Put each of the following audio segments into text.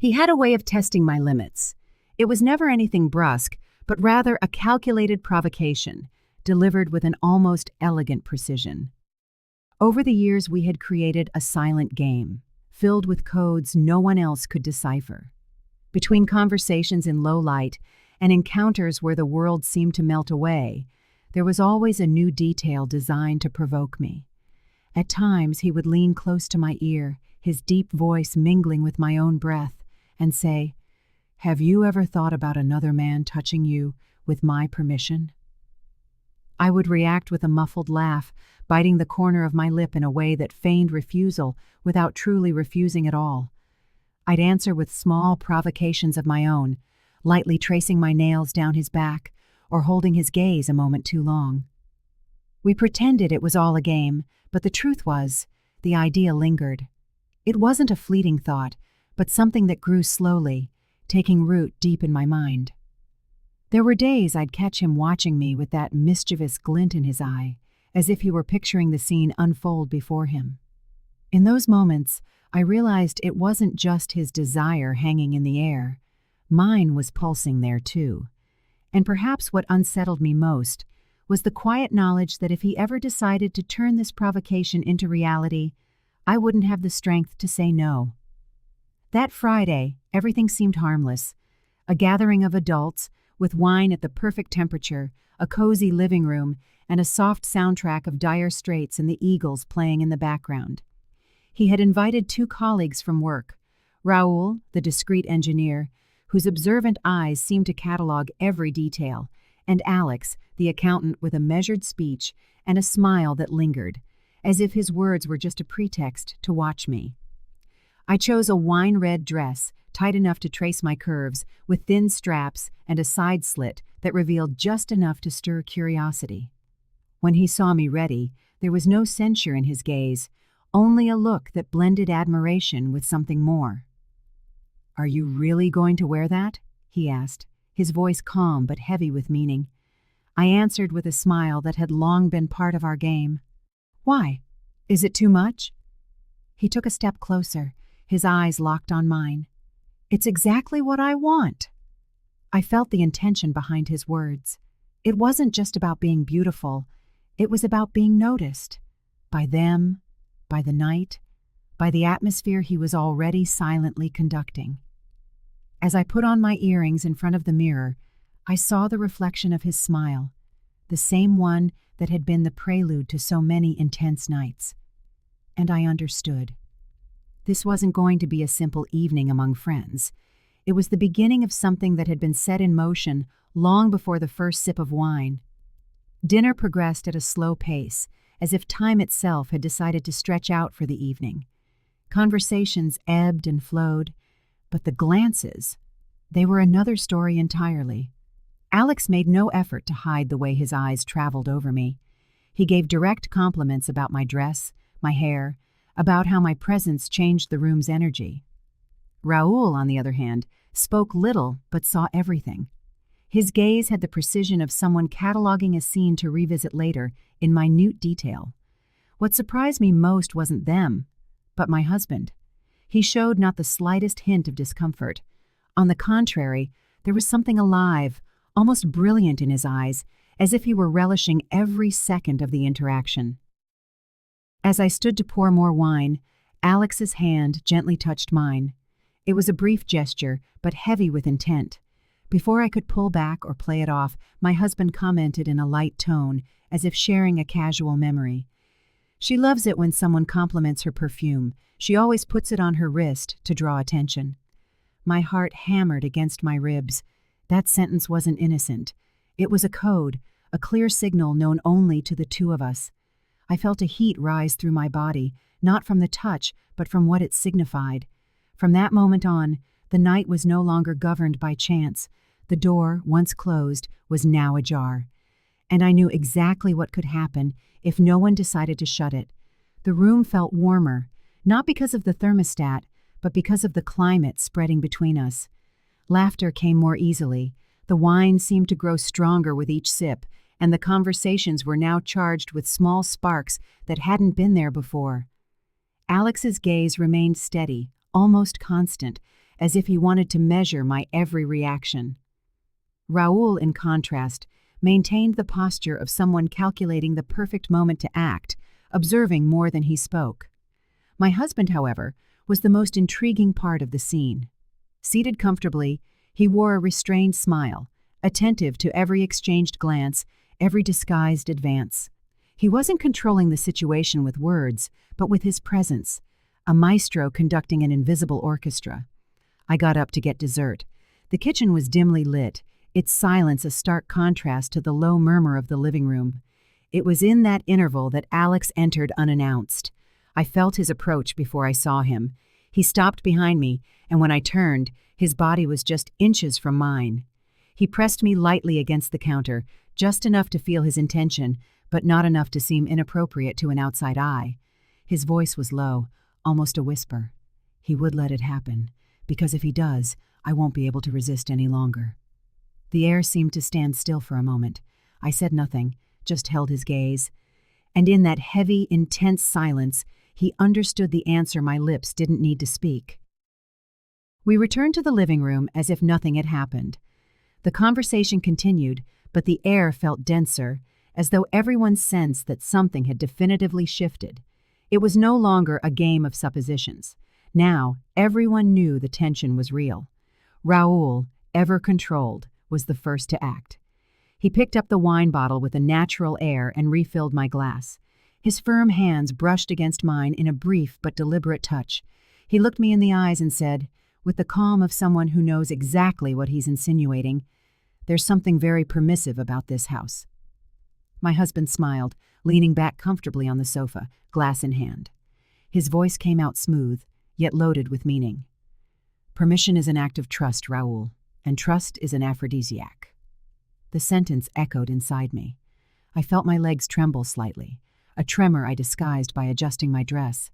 He had a way of testing my limits. It was never anything brusque, but rather a calculated provocation, delivered with an almost elegant precision. Over the years, we had created a silent game, filled with codes no one else could decipher. Between conversations in low light and encounters where the world seemed to melt away, there was always a new detail designed to provoke me. At times, he would lean close to my ear, his deep voice mingling with my own breath, and say, "Have you ever thought about another man touching you with my permission?" I would react with a muffled laugh, biting the corner of my lip in a way that feigned refusal without truly refusing at all. I'd answer with small provocations of my own, lightly tracing my nails down his back or holding his gaze a moment too long. We pretended it was all a game, but the truth was, the idea lingered. It wasn't a fleeting thought, but something that grew slowly, taking root deep in my mind. There were days I'd catch him watching me with that mischievous glint in his eye, as if he were picturing the scene unfold before him. In those moments, I realized it wasn't just his desire hanging in the air. Mine was pulsing there too. And perhaps what unsettled me most was the quiet knowledge that if he ever decided to turn this provocation into reality, I wouldn't have the strength to say no. That Friday, everything seemed harmless. A gathering of adults, with wine at the perfect temperature, a cozy living room, and a soft soundtrack of Dire Straits and the Eagles playing in the background. He had invited 2 colleagues from work, Raoul, the discreet engineer, whose observant eyes seemed to catalog every detail, and Alex, the accountant with a measured speech and a smile that lingered, as if his words were just a pretext to watch me. I chose a wine-red dress, tight enough to trace my curves, with thin straps and a side slit that revealed just enough to stir curiosity. When he saw me ready, there was no censure in his gaze, only a look that blended admiration with something more. "Are you really going to wear that?" he asked, his voice calm but heavy with meaning. I answered with a smile that had long been part of our game. "Why? Is it too much?" He took a step closer, his eyes locked on mine. "It's exactly what I want." I felt the intention behind his words. It wasn't just about being beautiful, it was about being noticed. By them, by the night, by the atmosphere he was already silently conducting. As I put on my earrings in front of the mirror, I saw the reflection of his smile, the same one that had been the prelude to so many intense nights. And I understood. This wasn't going to be a simple evening among friends. It was the beginning of something that had been set in motion long before the first sip of wine. Dinner progressed at a slow pace, as if time itself had decided to stretch out for the evening. Conversations ebbed and flowed, but the glances, they were another story entirely. Alex made no effort to hide the way his eyes traveled over me. He gave direct compliments about my dress, my hair, about how my presence changed the room's energy. Raoul, on the other hand, spoke little but saw everything. His gaze had the precision of someone cataloging a scene to revisit later in minute detail. What surprised me most wasn't them, but my husband. He showed not the slightest hint of discomfort. On the contrary, there was something alive, almost brilliant in his eyes, as if he were relishing every second of the interaction. As I stood to pour more wine, Alex's hand gently touched mine. It was a brief gesture, but heavy with intent. Before I could pull back or play it off, my husband commented in a light tone, as if sharing a casual memory. "She loves it when someone compliments her perfume. She always puts it on her wrist to draw attention." My heart hammered against my ribs. That sentence wasn't innocent. It was a code, a clear signal known only to the 2 of us. I felt a heat rise through my body, not from the touch, but from what it signified. From that moment on, the night was no longer governed by chance. The door, once closed, was now ajar. And I knew exactly what could happen if no one decided to shut it. The room felt warmer, not because of the thermostat, but because of the climate spreading between us. Laughter came more easily. The wine seemed to grow stronger with each sip, and the conversations were now charged with small sparks that hadn't been there before. Alex's gaze remained steady, almost constant, as if he wanted to measure my every reaction. Raoul, in contrast, maintained the posture of someone calculating the perfect moment to act, observing more than he spoke. My husband, however, was the most intriguing part of the scene. Seated comfortably, he wore a restrained smile, attentive to every exchanged glance, every disguised advance. He wasn't controlling the situation with words, but with his presence, a maestro conducting an invisible orchestra. I got up to get dessert. The kitchen was dimly lit, its silence a stark contrast to the low murmur of the living room. It was in that interval that Alex entered unannounced. I felt his approach before I saw him. He stopped behind me, and when I turned, his body was just inches from mine. He pressed me lightly against the counter, just enough to feel his intention, but not enough to seem inappropriate to an outside eye. His voice was low, almost a whisper. He would let it happen, because if he does, I won't be able to resist any longer. The air seemed to stand still for a moment. I said nothing, just held his gaze. And in that heavy, intense silence, he understood the answer my lips didn't need to speak. We returned to the living room as if nothing had happened. The conversation continued, but the air felt denser, as though everyone sensed that something had definitively shifted. It was no longer a game of suppositions. Now, everyone knew the tension was real. Raoul, ever controlled, was the first to act. He picked up the wine bottle with a natural air and refilled my glass. His firm hands brushed against mine in a brief but deliberate touch. He looked me in the eyes and said, with the calm of someone who knows exactly what he's insinuating, "There's something very permissive about this house." My husband smiled, leaning back comfortably on the sofa, glass in hand. His voice came out smooth, yet loaded with meaning. "Permission is an act of trust, Raoul, and trust is an aphrodisiac." The sentence echoed inside me. I felt my legs tremble slightly, a tremor I disguised by adjusting my dress.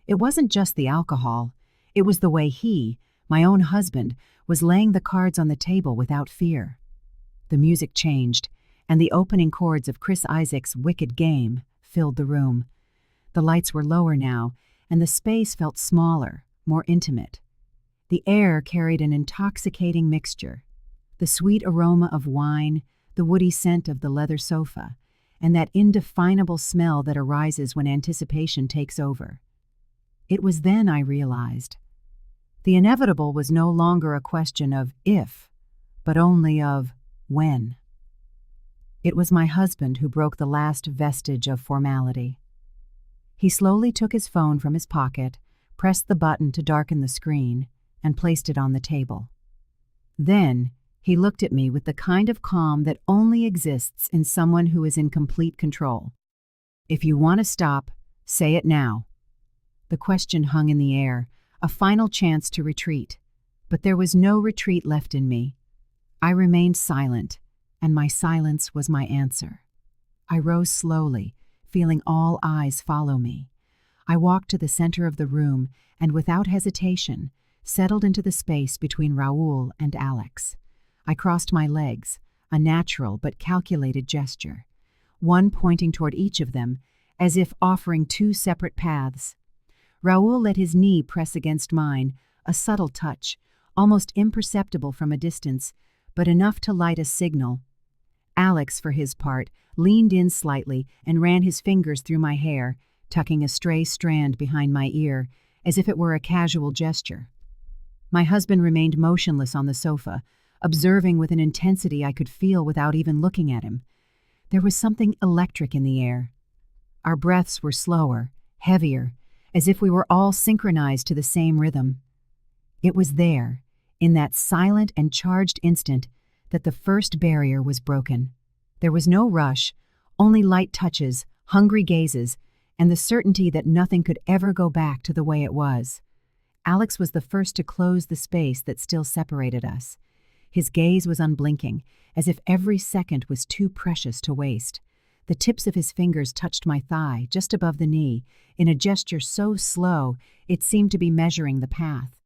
It wasn't just the alcohol. It was the way he, my own husband, was laying the cards on the table without fear. The music changed, and the opening chords of Chris Isaak's Wicked Game filled the room. The lights were lower now, and the space felt smaller, more intimate. The air carried an intoxicating mixture. The sweet aroma of wine, the woody scent of the leather sofa, and that indefinable smell that arises when anticipation takes over. It was then I realized. The inevitable was no longer a question of if, but only of when. It was my husband who broke the last vestige of formality. He slowly took his phone from his pocket, pressed the button to darken the screen, and placed it on the table. Then, he looked at me with the kind of calm that only exists in someone who is in complete control. "If you want to stop, say it now." The question hung in the air, a final chance to retreat. But there was no retreat left in me. I remained silent, and my silence was my answer. I rose slowly, feeling all eyes follow me. I walked to the center of the room and, without hesitation, settled into the space between Raoul and Alex. I crossed my legs, a natural but calculated gesture, one pointing toward each of them, as if offering two separate paths. Raoul let his knee press against mine, a subtle touch, almost imperceptible from a distance, but enough to light a signal. Alex, for his part, leaned in slightly and ran his fingers through my hair, tucking a stray strand behind my ear, as if it were a casual gesture. My husband remained motionless on the sofa, observing with an intensity I could feel without even looking at him. There was something electric in the air. Our breaths were slower, heavier, as if we were all synchronized to the same rhythm. It was there, in that silent and charged instant, that the first barrier was broken. There was no rush, only light touches, hungry gazes, and the certainty that nothing could ever go back to the way it was. Alex was the first to close the space that still separated us. His gaze was unblinking, as if every second was too precious to waste. The tips of his fingers touched my thigh, just above the knee, in a gesture so slow it seemed to be measuring the path.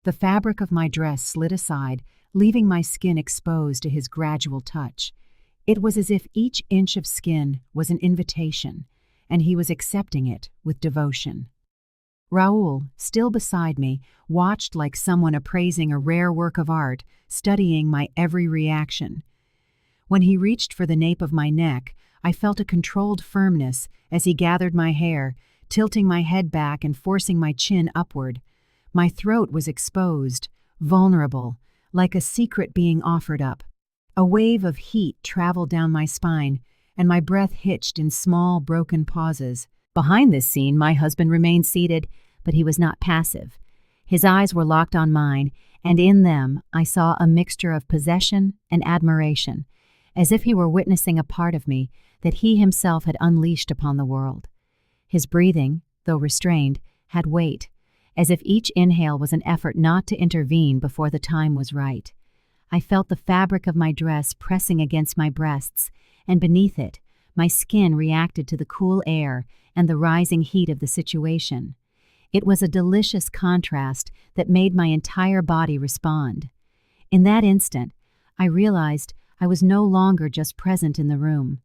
The fabric of my dress slid aside, leaving my skin exposed to his gradual touch. It was as if each inch of skin was an invitation, and he was accepting it with devotion. Raoul, still beside me, watched like someone appraising a rare work of art, studying my every reaction. When he reached for the nape of my neck, I felt a controlled firmness as he gathered my hair, tilting my head back and forcing my chin upward. My throat was exposed, vulnerable, like a secret being offered up. A wave of heat traveled down my spine, and my breath hitched in small, broken pauses. Behind this scene, my husband remained seated, but he was not passive. His eyes were locked on mine, and in them I saw a mixture of possession and admiration, as if he were witnessing a part of me that he himself had unleashed upon the world. His breathing, though restrained, had weight, as if each inhale was an effort not to intervene before the time was right. I felt the fabric of my dress pressing against my breasts, and beneath it, my skin reacted to the cool air and the rising heat of the situation. It was a delicious contrast that made my entire body respond. In that instant, I realized I was no longer just present in the room.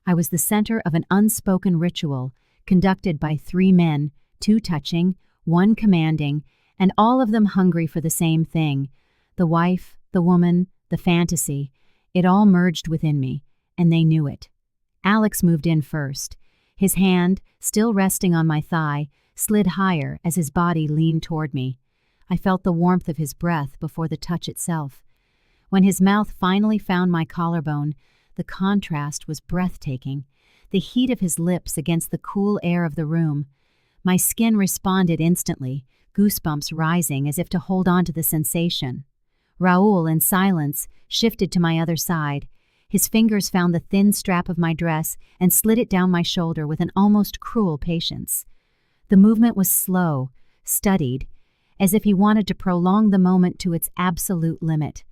I was the center of an unspoken ritual conducted by 3 men, 2 touching, 1 commanding, and all of them hungry for the same thing. The wife, the woman, the fantasy, it all merged within me, and they knew it. Alex moved in first. His hand, still resting on my thigh, slid higher as his body leaned toward me. I felt the warmth of his breath before the touch itself. When his mouth finally found my collarbone, the contrast was breathtaking. The heat of his lips against the cool air of the room. My skin responded instantly, goosebumps rising as if to hold on to the sensation. Raoul, in silence, shifted to my other side. His fingers found the thin strap of my dress and slid it down my shoulder with an almost cruel patience. The movement was slow, studied, as if he wanted to prolong the moment to its absolute limit.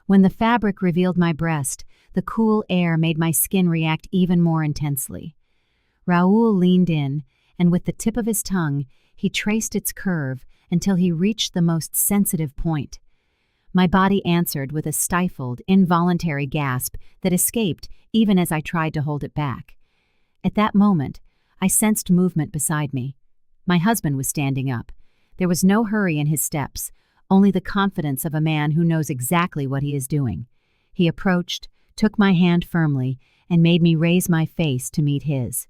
When the fabric revealed my breast, the cool air made my skin react even more intensely. Raoul leaned in, and with the tip of his tongue, he traced its curve until he reached the most sensitive point. My body answered with a stifled, involuntary gasp that escaped even as I tried to hold it back. At that moment, I sensed movement beside me. My husband was standing up. There was no hurry in his steps, only the confidence of a man who knows exactly what he is doing. He approached, took my hand firmly, and made me raise my face to meet his.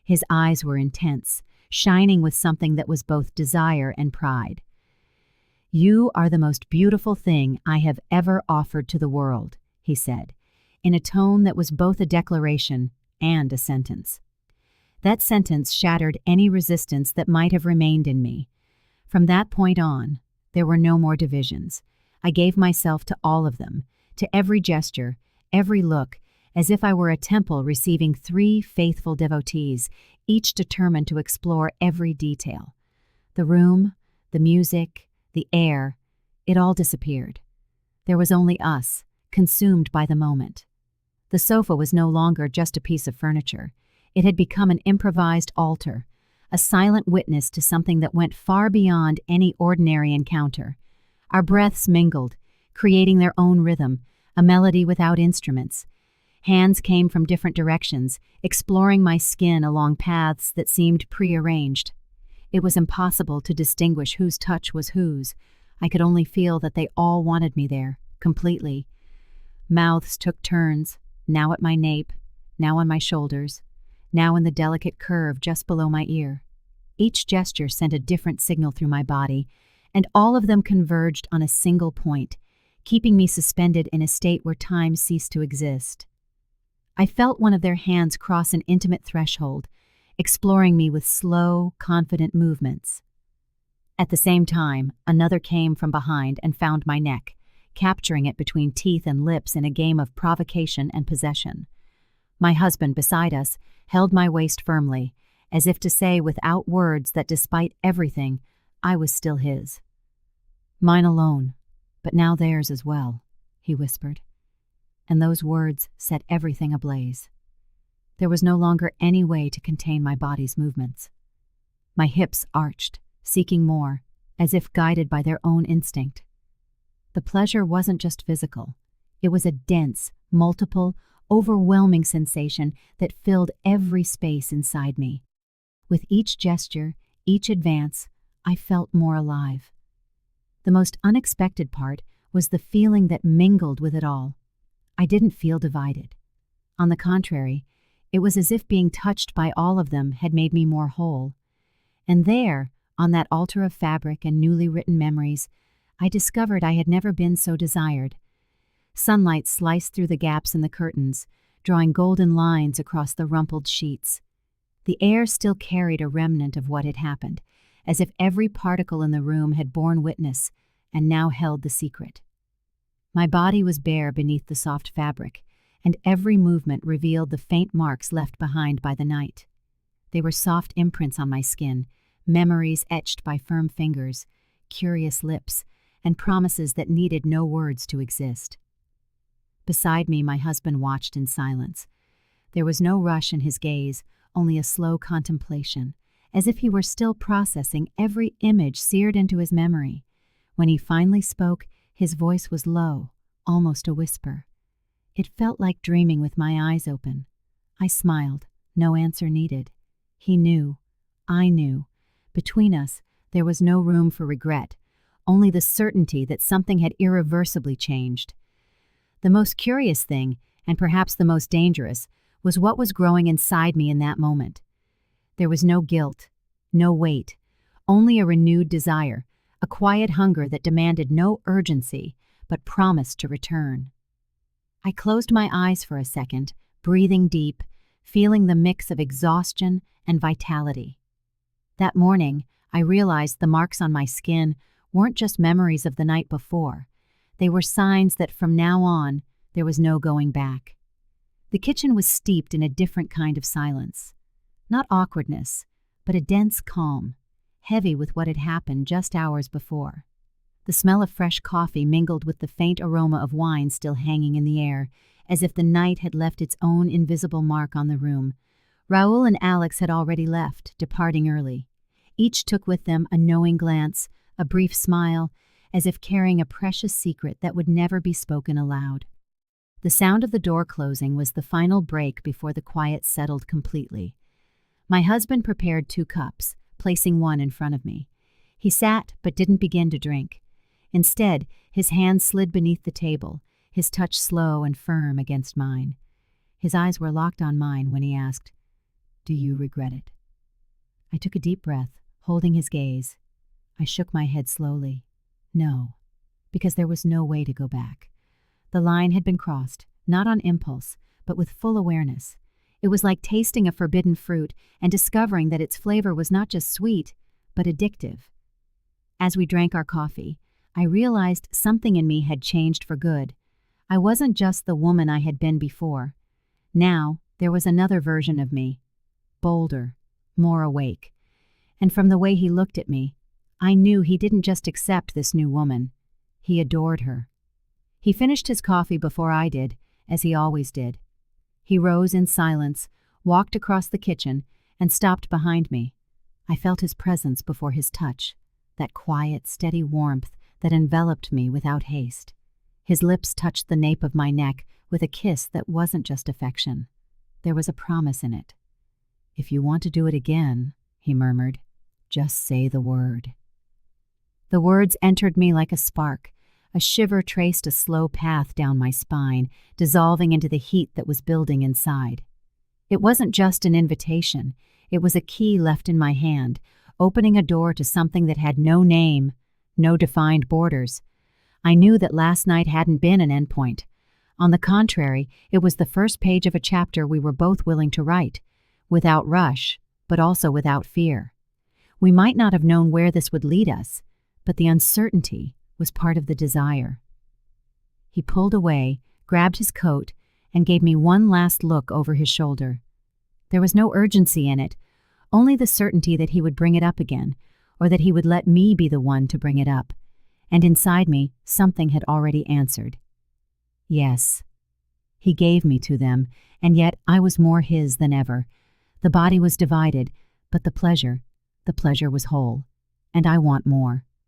His eyes were intense, shining with something that was both desire and pride. "You are the most beautiful thing I have ever offered to the world," he said, in a tone that was both a declaration and a sentence. That sentence shattered any resistance that might have remained in me. From that point on, there were no more divisions. I gave myself to all of them, to every gesture, every look, as if I were a temple receiving 3 faithful devotees, each determined to explore every detail. The room, the music, the air, it all disappeared. There was only us, consumed by the moment. The sofa was no longer just a piece of furniture. It had become an improvised altar, a silent witness to something that went far beyond any ordinary encounter. Our breaths mingled, creating their own rhythm, a melody without instruments. Hands came from different directions, exploring my skin along paths that seemed prearranged. It was impossible to distinguish whose touch was whose. I could only feel that they all wanted me there, completely. Mouths took turns, now at my nape, now on my shoulders, now in the delicate curve just below my ear. Each gesture sent a different signal through my body, and all of them converged on a single point, keeping me suspended in a state where time ceased to exist. I felt one of their hands cross an intimate threshold, exploring me with slow, confident movements. At the same time, another came from behind and found my neck, capturing it between teeth and lips in a game of provocation and possession. My husband beside us held my waist firmly, as if to say without words that despite everything, I was still his. "Mine alone, but now theirs as well," he whispered. And those words set everything ablaze. There was no longer any way to contain my body's movements. My hips arched, seeking more, as if guided by their own instinct. The pleasure wasn't just physical. It was a dense, multiple, overwhelming sensation that filled every space inside me. With each gesture, each advance, I felt more alive. The most unexpected part was the feeling that mingled with it all. I didn't feel divided. On the contrary, it was as if being touched by all of them had made me more whole. And there, on that altar of fabric and newly written memories, I discovered I had never been so desired. Sunlight sliced through the gaps in the curtains, drawing golden lines across the rumpled sheets. The air still carried a remnant of what had happened, as if every particle in the room had borne witness and now held the secret. My body was bare beneath the soft fabric, and every movement revealed the faint marks left behind by the night. They were soft imprints on my skin, memories etched by firm fingers, curious lips, and promises that needed no words to exist. Beside me, my husband watched in silence. There was no rush in his gaze, only a slow contemplation, as if he were still processing every image seared into his memory. When he finally spoke, his voice was low, almost a whisper. It felt like dreaming with my eyes open. I smiled, no answer needed. He knew. I knew. Between us, there was no room for regret, only the certainty that something had irreversibly changed. The most curious thing, and perhaps the most dangerous, was what was growing inside me in that moment. There was no guilt, no weight, only a renewed desire, a quiet hunger that demanded no urgency, but promised to return. I closed my eyes for a second, breathing deep, feeling the mix of exhaustion and vitality. That morning, I realized the marks on my skin weren't just memories of the night before. They were signs that from now on, there was no going back. The kitchen was steeped in a different kind of silence. Not awkwardness, but a dense calm, heavy with what had happened just hours before. The smell of fresh coffee mingled with the faint aroma of wine still hanging in the air, as if the night had left its own invisible mark on the room. Raoul and Alex had already left, departing early. Each took with them a knowing glance, a brief smile, as if carrying a precious secret that would never be spoken aloud. The sound of the door closing was the final break before the quiet settled completely. My husband prepared 2 cups, placing one in front of me. He sat but didn't begin to drink. Instead, his hand slid beneath the table, his touch slow and firm against mine. His eyes were locked on mine when he asked, "Do you regret it?" I took a deep breath, holding his gaze. I shook my head slowly. No, because there was no way to go back. The line had been crossed, not on impulse, but with full awareness. It was like tasting a forbidden fruit and discovering that its flavor was not just sweet, but addictive. As we drank our coffee, I realized something in me had changed for good. I wasn't just the woman I had been before. Now, there was another version of me, bolder, more awake. And from the way he looked at me, I knew he didn't just accept this new woman. He adored her. He finished his coffee before I did, as he always did. He rose in silence, walked across the kitchen, and stopped behind me. I felt his presence before his touch, that quiet, steady warmth that enveloped me without haste. His lips touched the nape of my neck with a kiss that wasn't just affection. There was a promise in it. "If you want to do it again," he murmured, "just say the word." The words entered me like a spark. A shiver traced a slow path down my spine, dissolving into the heat that was building inside. It wasn't just an invitation. It was a key left in my hand, opening a door to something that had no name, no defined borders. I knew that last night hadn't been an endpoint. On the contrary, it was the first page of a chapter we were both willing to write, without rush, but also without fear. We might not have known where this would lead us, but the uncertainty was part of the desire. He pulled away, grabbed his coat, and gave me one last look over his shoulder. There was no urgency in it, only the certainty that he would bring it up again, or that he would let me be the one to bring it up. And inside me, something had already answered. Yes. He gave me to them, and yet I was more his than ever. The body was divided, but the pleasure was whole. And I want more.